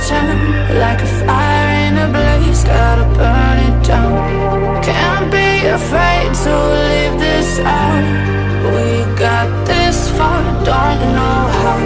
town, like a fire in a blaze, gotta burn it down. Can't be afraid to leave this out. We got this far, don't know how.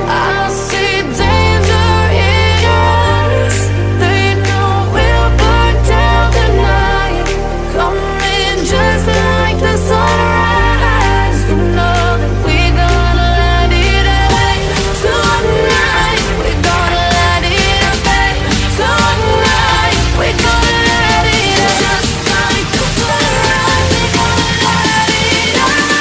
I see danger in us. They know we'll burn down the night. Coming just like the sunrise. You know that we're gonna let it away. Tonight, we're gonna let it away. Tonight, we're gonna let it away. Just like the sunrise, we're gonna let it away.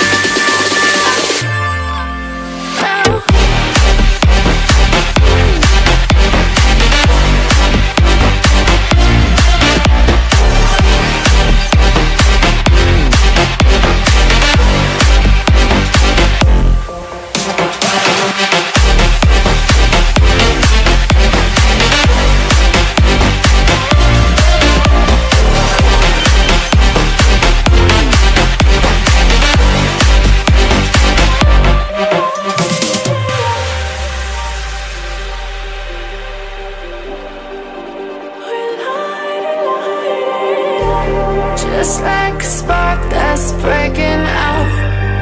Just like a spark that's breaking out.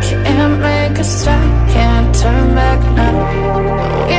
Can't make a stop, can't turn back now. We